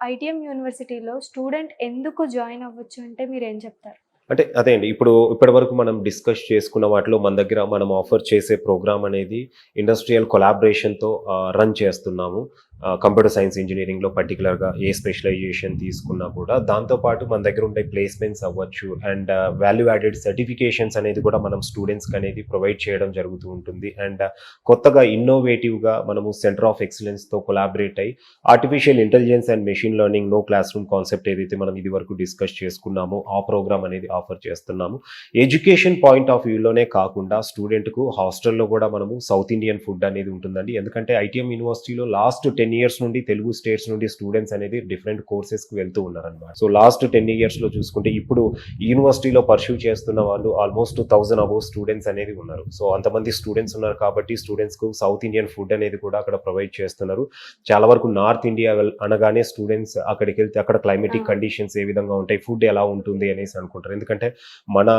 ITM యూనివర్సిటీలో student ఎందుకు join అవ్వచ్చు అంటే మీరేం చెప్తారు? అంటే అదే అండి. ఇప్పటివరకు మనం డిస్కస్ చేసుకున్న వాటిలో మన దగ్గర మనం ఆఫర్ చేసే ప్రోగ్రామ్ అనేది ఇండస్ట్రియల్ కొలాబరేషన్‌తో రన్ చేస్తున్నాము. కంప్యూటర్ సైన్స్ ఇంజినీరింగ్‌లో పర్టిక్యులర్‌గా ఏ స్పెషలైజేషన్ తీసుకున్నా కూడా దాంతో పాటు మన దగ్గర ఉండే ప్లేస్‌మెంట్స్ అవ్వచ్చు అండ్ వాల్యూ యాడెడ్ సర్టిఫికేషన్స్ అనేది కూడా మనం స్టూడెంట్స్‌కనేది ప్రొవైడ్ చేయడం జరుగుతూ ఉంటుంది. అండ్ కొత్తగా ఇన్నోవేటివ్‌గా మనము సెంటర్ ఆఫ్ ఎక్సలెన్స్‌తో కొలాబరేట్ అయ్యి artificial intelligence and machine learning no classroom concept ఏదైతే మనం ఇదివరకు డిస్కస్ చేసుకున్నామో ఆ ప్రోగ్రామ్ అనేది ఆఫర్ చేస్తున్నాము. ఎడ్యుకేషన్ పాయింట్ ఆఫ్ వ్యూలోనే కాకుండా స్టూడెంట్‌కు హాస్టల్‌లో కూడా మనము సౌత్ ఇండియన్ ఫుడ్ అనేది ఉంటుందండి. ఎందుకంటే ఐటీఎం యూనివర్సిటీలో లాస్ట్ 10 ఇయర్స్ నుండి తెలుగు స్టేట్స్ నుండి స్టూడెంట్స్ అనేది డిఫరెంట్ కోర్సెస్‌కి వెళ్తూ ఉన్నారనమాట. సో లాస్ట్ 10 ఇయర్స్‌లో చూసుకుంటే ఇప్పుడు యూనివర్సిటీలో పర్స్యూ చేస్తున్న వాళ్ళు ఆల్మోస్ట్ 1000 అబోవ్ స్టూడెంట్స్ అనేది ఉన్నారు. సో అంతమంది స్టూడెంట్స్ ఉన్నారు కాబట్టి స్టూడెంట్స్‌కు సౌత్ ఇండియన్ ఫుడ్ అనేది కూడా అక్కడ ప్రొవైడ్ చేస్తున్నారు. చాలా వరకు నార్త్ ఇండియా అనగానే స్టూడెంట్స్ అక్కడికెళ్తే అక్కడ ఆ! క్లైమాటిక్ కండిషన్స్ ఏ విధంగా ఉంటాయి, ఫుడ్ ఎలా ఉంటుంది అనేసి అనుకుంటారు. ఎందుకంటే మన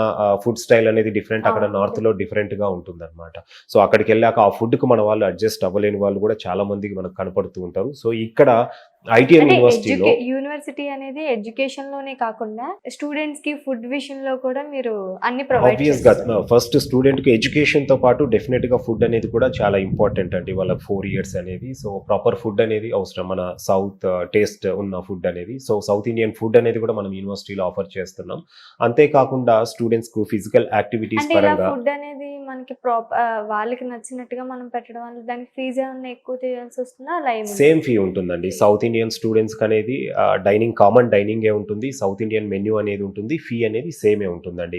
ఫుడ్ స్టైల్ అనేది డిఫరెంట్. అక్కడ అవును. నార్త్‌లో డిఫరెంట్‌గా ఉంటుందనమాట. సో అక్కడికెళ్ళాక ఆ ఫుడ్‌కి మన వాళ్ళు అడ్జస్ట్ అవ్వలేని వాళ్ళు కూడా చాలా మంది మనకు కనపడుతూ ఉంటారు. సో ఇక్కడ ఐటీఎం అంటే యూనివర్సిటీలో యూనివర్సిటీ అనేది ఎడ్యుకేషన్‌లోనే కాకుండా స్టూడెంట్స్‌కి ఫుడ్ విషయంలో కూడా మీరు అన్ని ప్రొవైడ్ ఆబ్వియస్‌గా చేస్తుంది. ఫస్ట్ స్టూడెంట్‌కి ఎడ్యుకేషన్‌తో పాటు డెఫినిట్‌గా ఫుడ్ అనేది కూడా చాలా ఇంపార్టెంట్ అండి. వాళ్ళకి 4 ఇయర్స్ అనేది. సో ప్రాపర్ ఫుడ్ అనేది అవసరం. మన సౌత్ టేస్ట్ ఉన్న ఫుడ్ అనేది. సో సౌత్ ఇండియన్ ఫుడ్ అనేది కూడా మనం యూనివర్సిటీలో ఆఫర్ చేస్తున్నాం. అంతే కాకుండా స్టూడెంట్స్‌కు ఫిజికల్ యాక్టివిటీస్ అంటే ఇలా పరంగా ఫుడ్ అనేది మనకి వాళ్ళకి నచ్చినట్టుగా మనం పెట్టడం వల్ల దానికి ఫీజ్ ఏమన్నా ఎక్కువ చేయాల్సొస్తుందా? అలా సేమ్ ఏముండదా? ఫీ ఉంటుందండి. సౌత్ ఇండియన్ స్టూడెంట్స్‌కనేది కామన్ డైనింగే ఉంటుంది. సౌత్ ఇండియన్ మెన్యూ అనేది ఉంటుంది. ఫీ అనేది సేమే ఉంటుందండి.